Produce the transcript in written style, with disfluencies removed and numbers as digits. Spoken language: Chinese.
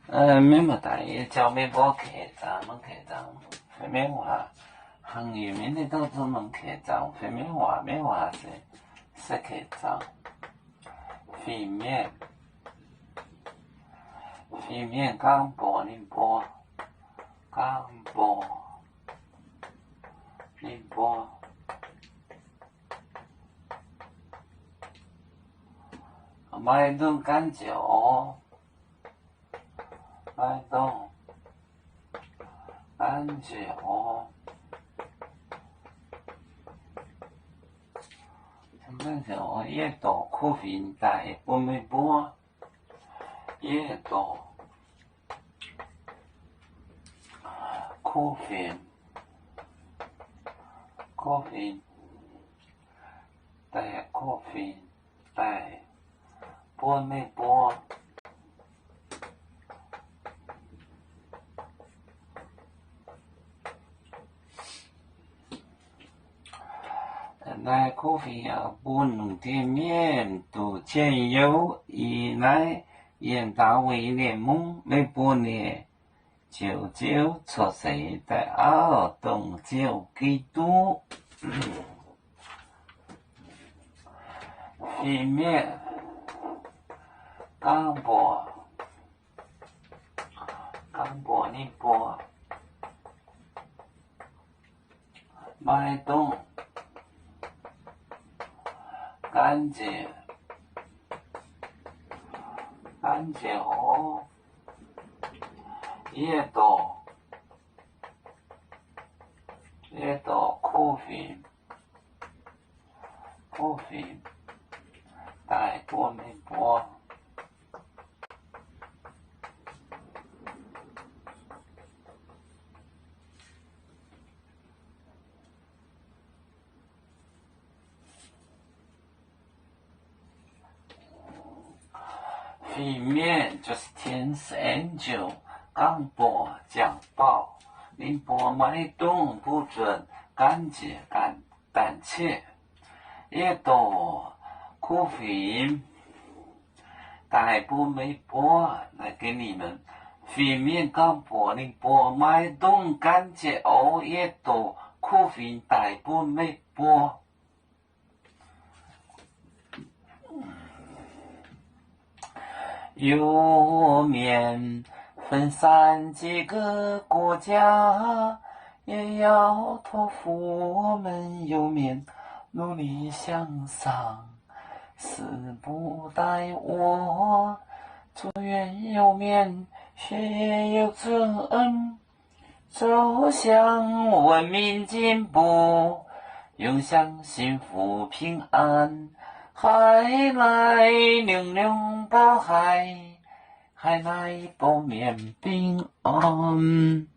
没么大也叫没包客栈，能客栈，非没话，行业面的都只能客栈，非没话，没话是客栈，非面刚播宁波，刚播宁波，买顿干酒。买东干酒，干酒也多咖啡带不没波，也多咖啡带咖啡带波没波。来咖啡啊，本店面都兼有以来严大为联盟每半年九出世在熬动酒几多，非面刚播宁波买东。干酒也多咖啡带波没波。非面就是天山酒，刚播讲报，宁波买东不准干姐胆怯，也多咖啡带不没播来给你们。非面刚播宁波买东干姐哦，也多咖啡带不没播。有面分散几个国家，也要托付我们有面努力向上。死不待我，祝愿有面学业有责任，走向文明进步，永享幸福平安。海来玲珑宝海，海来保面平安。